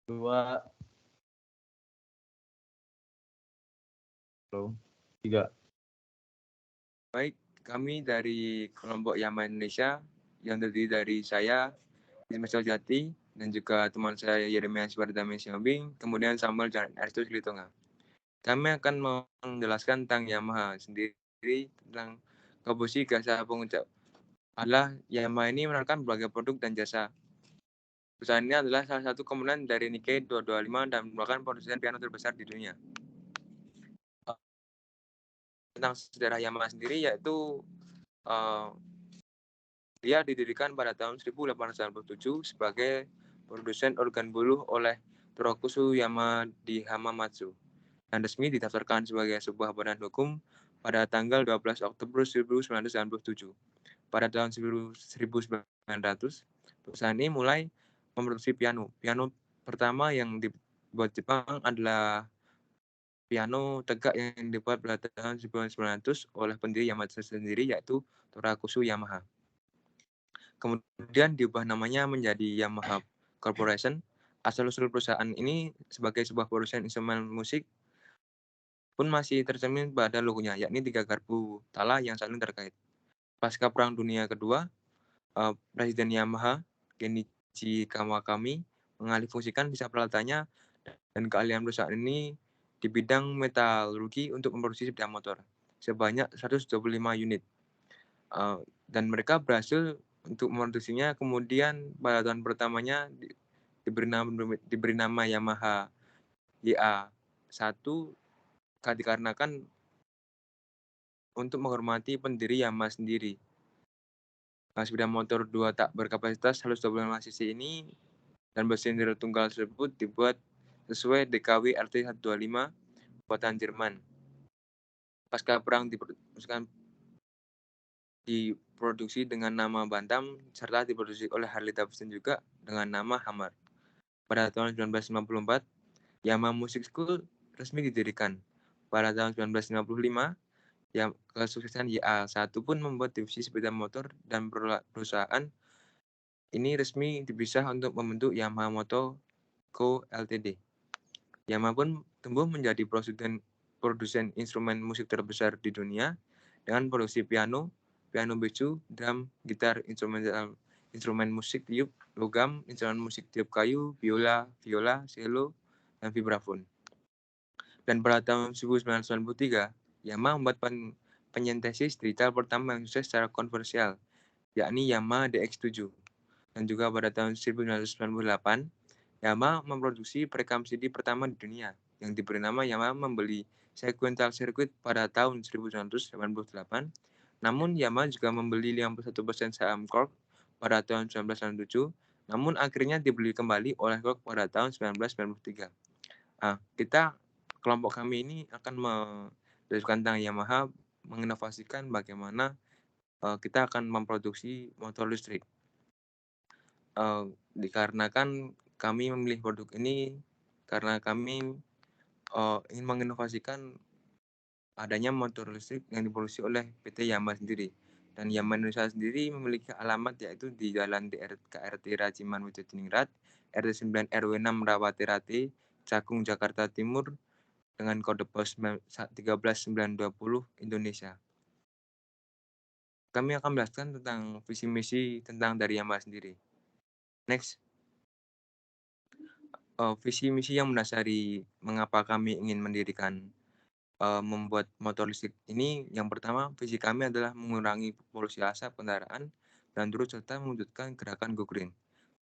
2, halo, 3. Baik, kami dari kelompok Yamaha Indonesia yang terdiri dari saya, Ismail Jati, dan juga teman saya Yeremia Swardame Siambing, kemudian Samuel dan Aristus Litonga. Kami akan menjelaskan tentang Yamaha sendiri, tentang komposisi jasa pengucap. Adalah Yamaha ini menawarkan berbagai produk dan jasa. Perusahaan ini adalah salah satu komponen dari Nikkei 225 dan merupakan produsen piano terbesar di dunia. Tentang sejarah Yamaha sendiri yaitu dia didirikan pada tahun 1897 sebagai produsen organ buluh oleh Torokusu Yamaha di Hamamatsu dan resmi didaftarkan sebagai sebuah badan hukum pada tanggal 12 Oktober 1997. Pada tahun 1900, perusahaan ini mulai memproduksi piano. Piano pertama yang dibuat Jepang adalah piano tegak yang dibuat pada tahun 1900 oleh pendiri Yamaha sendiri yaitu Torokusu Yamaha. Kemudian diubah namanya menjadi Yamaha Corporation. Asal-usul perusahaan ini sebagai sebuah produsen instrumen musik pun masih tercermin pada logonya, yakni 3 garpu tala yang saling terkait. Pasca Perang Dunia Kedua, Presiden Yamaha, Kenichi Kawakami, mengalihfungsikan sisa peralatannya dan keahlian perusahaan ini di bidang metalurgi untuk memproduksi sepeda motor sebanyak 125 unit. Dan mereka berhasil untuk memproduksinya. Kemudian pada tahun pertamanya diberi nama Yamaha YA1 dikarenakan untuk menghormati pendiri Yamaha sendiri. Sepeda motor 2 tak berkapasitas 125 cc ini dan bersilinder tunggal tersebut dibuat sesuai DKW RT125 buatan Jerman. Pasca perang diproduksi dengan nama Bantam serta diproduksi oleh Harley Davidson juga dengan nama Hammer. Pada tahun 1954, Yamaha Music School resmi didirikan. Pada tahun 1955, kesuksesan YA1 pun membuat divisi sepeda motor dan perusahaan ini resmi dipisah untuk membentuk Yamaha Motor Co. Ltd. Yamaha pun tumbuh menjadi produsen instrumen musik terbesar di dunia dengan produksi piano, piano becu, drum, gitar, instrumen musik tiup, logam, instrumen musik tiup kayu, viola, cello, dan vibraphone. Dan pada tahun 1993, Yamaha membuat penyentesis digital pertama yang sukses secara komersial, yakni Yamaha DX7. Dan juga pada tahun 1998, Yamaha memproduksi perekam CD pertama di dunia, yang diberi nama Yamaha membeli Sequential Circuit pada tahun 1988. Namun, Yamaha juga membeli 51% saham Korg pada tahun 1997, namun akhirnya dibeli kembali oleh Korg pada tahun 1993. Kita kelompok kami ini akan mendiskusikan tentang Yamaha, menginovasikan bagaimana kita akan memproduksi motor listrik. Dikarenakan kami memilih produk ini karena kami ingin menginovasikan adanya motor listrik yang diproduksi oleh PT Yamaha sendiri. Dan Yamaha Indonesia sendiri memiliki alamat yaitu di Jalan KRT Raciman Widodiningrat, RT 9 RW 6 Rawate Rate, Cakung, Jakarta Timur, dengan kode pos 13920 Indonesia. Kami akan menjelaskan tentang visi misi tentang dari Yamaha sendiri. Next. Visi misi yang mendasari mengapa kami ingin mendirikan membuat motor listrik ini, yang pertama, visi kami adalah mengurangi polusi asap kendaraan dan turut serta mewujudkan gerakan Go Green.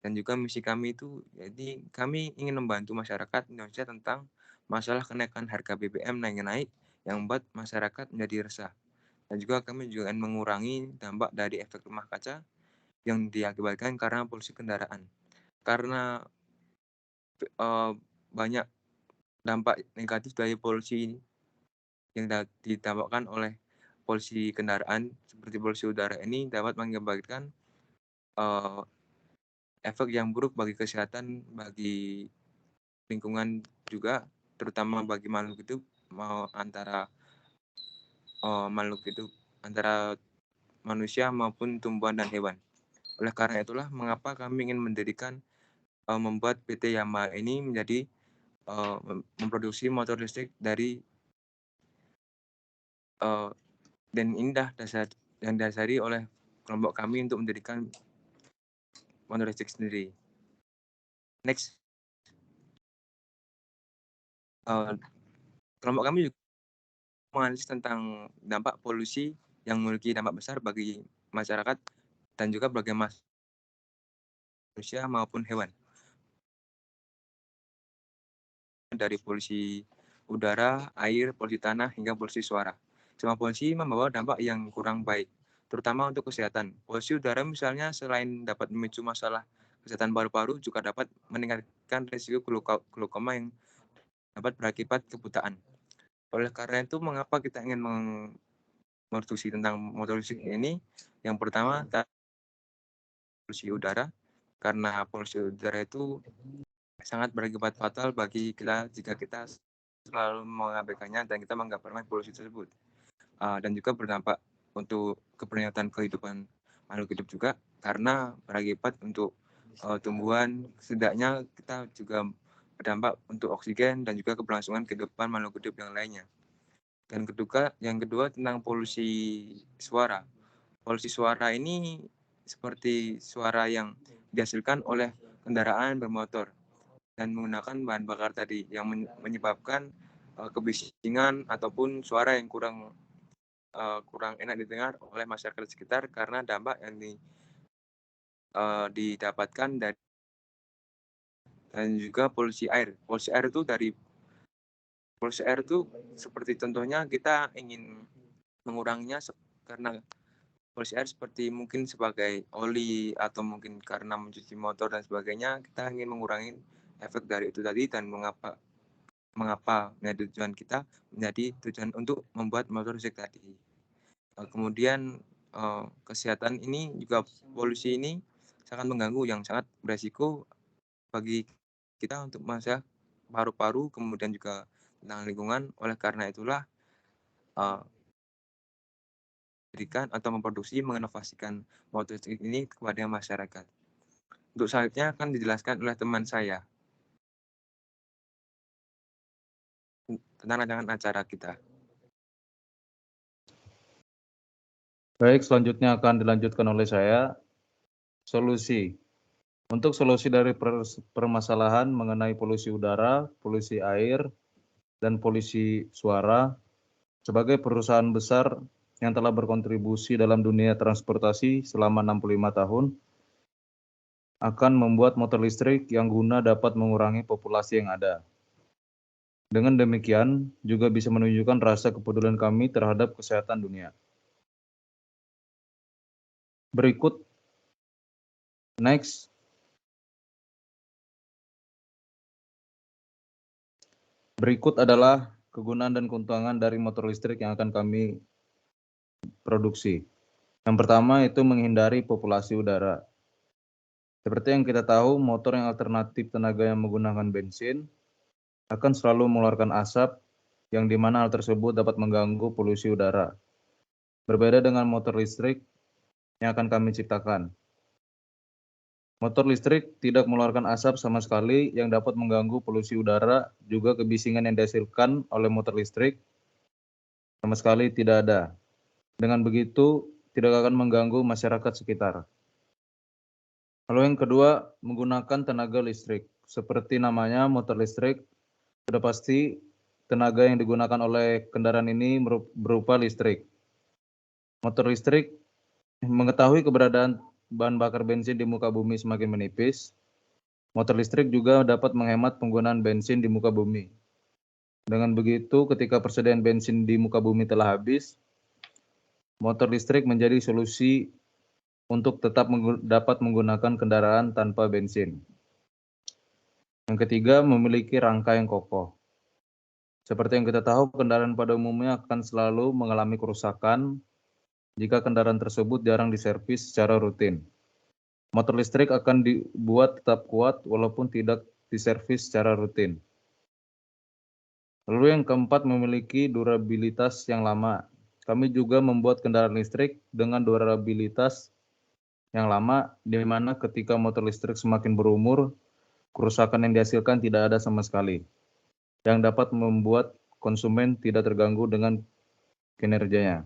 Dan juga misi kami itu, jadi kami ingin membantu masyarakat Indonesia tentang masalah kenaikan harga BBM naik-naik yang membuat masyarakat menjadi resah. Dan juga kami juga ingin mengurangi dampak dari efek rumah kaca yang diakibatkan karena polusi kendaraan. Karena banyak dampak negatif dari polusi yang didampakkan oleh polusi kendaraan seperti polusi udara ini dapat mengakibatkan efek yang buruk bagi kesehatan, bagi lingkungan juga, terutama bagi makhluk hidup, antara makhluk hidup antara manusia maupun tumbuhan dan hewan. Oleh karena itulah mengapa kami ingin mendirikan membuat PT Yamaha ini menjadi memproduksi motor listrik dari dan ini yang dasari oleh kelompok kami untuk mendirikan motor listrik sendiri. Next, kelompok kami juga menganalisis tentang dampak polusi yang memiliki dampak besar bagi masyarakat dan juga bagi manusia maupun hewan. Dari polusi udara, air, polusi tanah, hingga polusi suara. Semua polusi membawa dampak yang kurang baik, terutama untuk kesehatan. Polusi udara misalnya selain dapat memicu masalah kesehatan paru-paru, juga dapat meningkatkan risiko glaukoma yang dapat berakibat kebutaan. Oleh karena itu, mengapa kita ingin mengadopsi tentang motor listrik ini? Yang pertama, polusi udara, karena polusi udara itu sangat berakibat fatal bagi kita jika kita selalu mengabaikannya dan kita menganggap polusi tersebut. Dan juga berdampak untuk keberlanjutan kehidupan makhluk hidup juga, karena berakibat untuk tumbuhan, setidaknya kita juga berdampak untuk oksigen dan juga keberlangsungan kehidupan makhluk hidup yang lainnya. Dan yang kedua tentang polusi suara. Polusi suara ini seperti suara yang dihasilkan oleh kendaraan bermotor dan menggunakan bahan bakar tadi yang menyebabkan kebisingan ataupun suara yang kurang enak didengar oleh masyarakat sekitar karena dampak yang didapatkan dari dan juga polusi air. Polusi air itu seperti contohnya kita ingin menguranginya karena polusi air seperti mungkin sebagai oli atau mungkin karena mencuci motor dan sebagainya, kita ingin mengurangi efek dari itu tadi dan mengapa menjadi tujuan kita menjadi tujuan untuk membuat motor listrik tadi. Kemudian kesehatan ini juga polusi ini sangat mengganggu yang sangat beresiko bagi kita untuk masa paru-paru, kemudian juga tentang lingkungan. Oleh karena itulah mendirikan atau memproduksi menginovasikan motor listrik ini kepada masyarakat. Untuk selanjutnya akan dijelaskan oleh teman saya tentang rancangan acara kita. Baik, selanjutnya akan dilanjutkan oleh saya. Solusi. Untuk solusi dari permasalahan mengenai polusi udara, polusi air, dan polusi suara, sebagai perusahaan besar yang telah berkontribusi dalam dunia transportasi selama 65 tahun, akan membuat motor listrik yang guna dapat mengurangi populasi yang ada. Dengan demikian, juga bisa menunjukkan rasa kepedulian kami terhadap kesehatan dunia. Berikut, next. Berikut adalah kegunaan dan keuntungan dari motor listrik yang akan kami produksi. Yang pertama itu menghindari populasi udara. Seperti yang kita tahu, motor yang alternatif tenaga yang menggunakan bensin akan selalu mengeluarkan asap yang dimana hal tersebut dapat mengganggu polusi udara. Berbeda dengan motor listrik yang akan kami ciptakan. Motor listrik tidak mengeluarkan asap sama sekali yang dapat mengganggu polusi udara, juga kebisingan yang dihasilkan oleh motor listrik sama sekali tidak ada. Dengan begitu, tidak akan mengganggu masyarakat sekitar. Lalu yang kedua, menggunakan tenaga listrik. Seperti namanya, motor listrik, sudah pasti tenaga yang digunakan oleh kendaraan ini berupa listrik. Motor listrik mengetahui keberadaan bahan bakar bensin di muka bumi semakin menipis. Motor listrik juga dapat menghemat penggunaan bensin di muka bumi. Dengan begitu, ketika persediaan bensin di muka bumi telah habis, motor listrik menjadi solusi untuk tetap dapat menggunakan kendaraan tanpa bensin. Yang ketiga, memiliki rangka yang kokoh. Seperti yang kita tahu, kendaraan pada umumnya akan selalu mengalami kerusakan jika kendaraan tersebut jarang diservis secara rutin. Motor listrik akan dibuat tetap kuat walaupun tidak diservis secara rutin. Lalu yang keempat, memiliki durabilitas yang lama. Kami juga membuat kendaraan listrik dengan durabilitas yang lama, di mana ketika motor listrik semakin berumur, kerusakan yang dihasilkan tidak ada sama sekali, yang dapat membuat konsumen tidak terganggu dengan kinerjanya.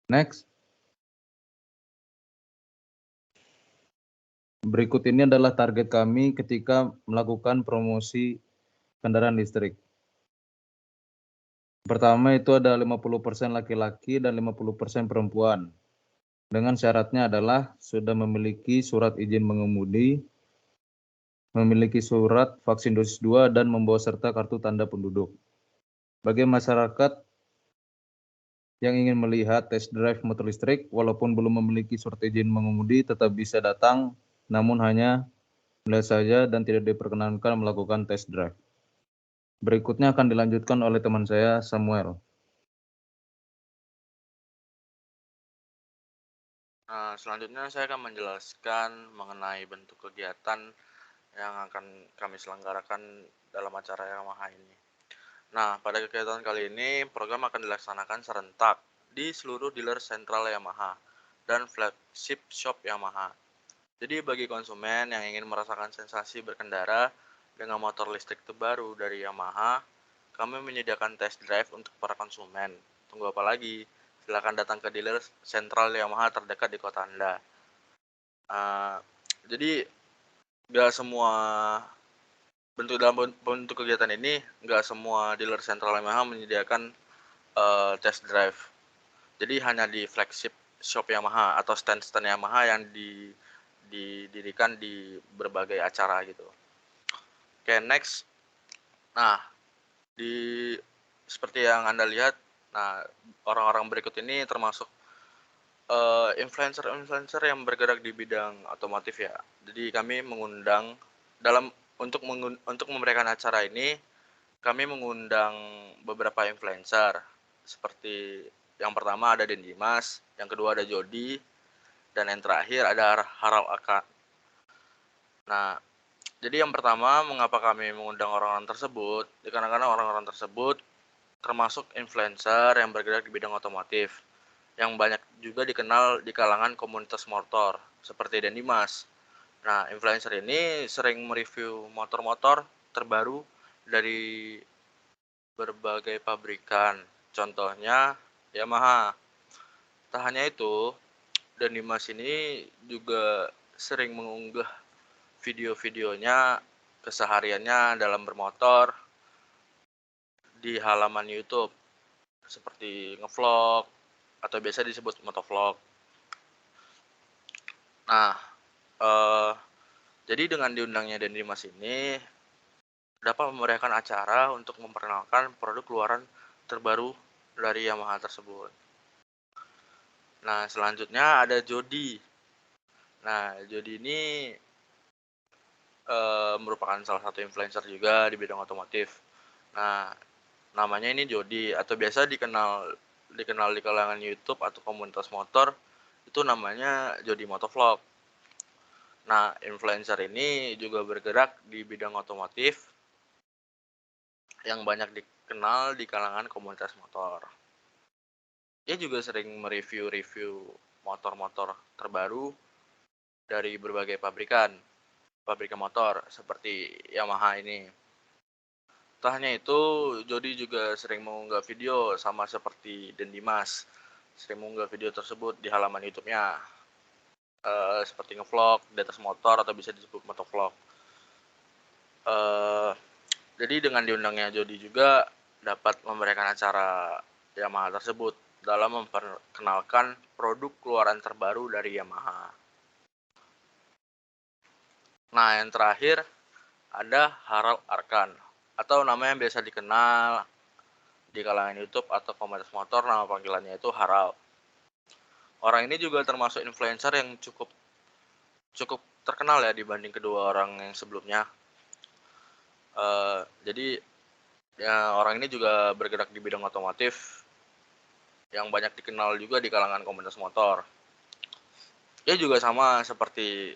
Next. Berikut ini adalah target kami ketika melakukan promosi kendaraan listrik. Pertama itu ada 50% laki-laki dan 50% perempuan. Dengan syaratnya adalah sudah memiliki surat izin mengemudi, memiliki surat vaksin dosis 2, dan membawa serta kartu tanda penduduk. Bagi masyarakat yang ingin melihat test drive motor listrik, walaupun belum memiliki surat izin mengemudi, tetap bisa datang, namun hanya melihat saja dan tidak diperkenankan melakukan test drive. Berikutnya akan dilanjutkan oleh teman saya, Samuel. Selanjutnya saya akan menjelaskan mengenai bentuk kegiatan yang akan kami selenggarakan dalam acara Yamaha ini. Nah, pada kegiatan kali ini, program akan dilaksanakan serentak di seluruh dealer sentral Yamaha dan flagship shop Yamaha. Jadi bagi konsumen yang ingin merasakan sensasi berkendara dengan motor listrik terbaru dari Yamaha, kami menyediakan test drive untuk para konsumen. Tunggu apa lagi? Silakan datang ke dealer sentral Yamaha terdekat di kota Anda. Jadi nggak semua bentuk kegiatan ini, nggak semua dealer sentral Yamaha menyediakan test drive. Jadi hanya di flagship shop Yamaha atau stand-stand Yamaha yang didirikan di berbagai acara gitu. Oke, next. Nah, seperti yang Anda lihat, nah orang-orang berikut ini termasuk influencer yang bergerak di bidang otomotif ya. Jadi kami mengundang untuk memberikan acara ini, kami mengundang beberapa influencer seperti yang pertama ada Den Dimas, yang kedua ada Jody, dan yang terakhir ada Harald Aka. Nah, jadi yang pertama mengapa kami mengundang orang-orang tersebut? Dikarenakan orang-orang tersebut termasuk influencer yang bergerak di bidang otomotif, yang banyak juga dikenal di kalangan komunitas motor, seperti Den Dimas. Nah, influencer ini sering mereview motor-motor terbaru dari berbagai pabrikan, contohnya Yamaha. Tak hanya itu, Den Dimas ini juga sering mengunggah video-videonya kesehariannya dalam bermotor di halaman YouTube, seperti ngevlog atau biasa disebut motovlog. Nah, jadi dengan diundangnya Den Dimas ini dapat memeriahkan acara untuk memperkenalkan produk keluaran terbaru dari Yamaha tersebut. Nah, selanjutnya ada Jody. Nah, Jody ini merupakan salah satu influencer juga di bidang otomotif. Nah, namanya ini Jody atau biasa dikenal di kalangan YouTube atau komunitas motor itu namanya Jody Motovlog. Nah, influencer ini juga bergerak di bidang otomotif yang banyak dikenal di kalangan komunitas motor. Dia juga sering mereview-review motor-motor terbaru dari berbagai pabrikan motor seperti Yamaha ini. Tak hanya itu, Jody juga sering mengunggah video sama seperti Den Dimas, sering mengunggah video tersebut di halaman YouTube-nya, seperti ngevlog di atas motor atau bisa disebut motovlog. Jadi dengan diundangnya Jody juga dapat memberikan acara Yamaha tersebut dalam memperkenalkan produk keluaran terbaru dari Yamaha. Nah, yang terakhir ada Harald Arkan, atau nama yang biasa dikenal di kalangan YouTube atau komunitas motor, nama panggilannya itu Harald. Orang ini juga termasuk influencer yang cukup terkenal ya dibanding kedua orang yang sebelumnya. Jadi ya, orang ini juga bergerak di bidang otomotif yang banyak dikenal juga di kalangan komunitas motor. Dia juga sama seperti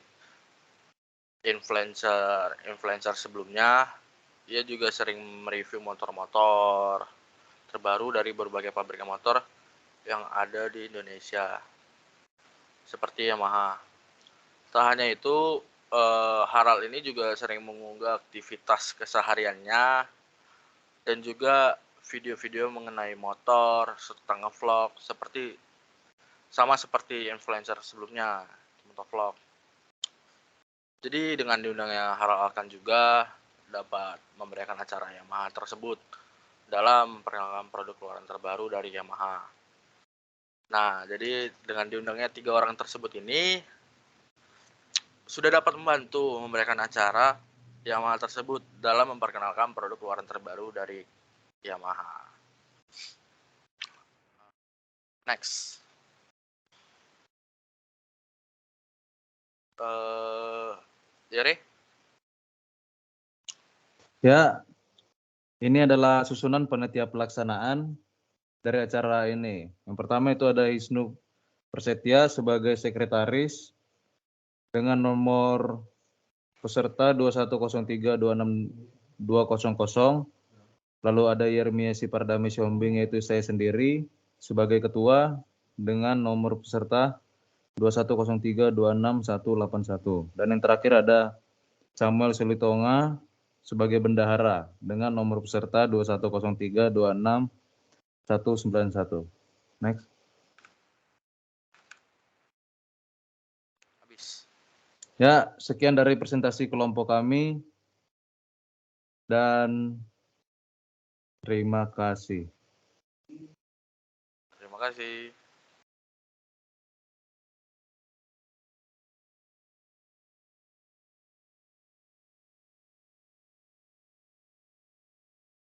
influencer sebelumnya, dia juga sering mereview motor-motor terbaru dari berbagai pabrikan motor yang ada di Indonesia, seperti Yamaha. Tak hanya itu, Harald ini juga sering mengunggah aktivitas kesehariannya dan juga video-video mengenai motor serta ngevlog sama seperti influencer sebelumnya, motovlog. Jadi dengan diundangnya Harald akan juga dapat memberikan acara Yamaha tersebut dalam perkenalkan produk keluaran terbaru dari Yamaha. Nah, jadi dengan diundangnya 3 orang tersebut ini sudah dapat membantu memberikan acara Yamaha tersebut dalam memperkenalkan produk keluaran terbaru dari Yamaha. Next. Yari? Ya, ini adalah susunan panitia pelaksanaan dari acara ini. Yang pertama itu ada Isnu Persetia sebagai sekretaris dengan nomor peserta 2103-26200. Lalu ada Yermia Sipardami Siombing yaitu saya sendiri sebagai ketua dengan nomor peserta 2103-26181. Dan yang terakhir ada Samuel Selitonga sebagai bendahara dengan nomor peserta 2103-26191. Next. Habis. Ya, sekian dari presentasi kelompok kami dan terima kasih. Terima kasih.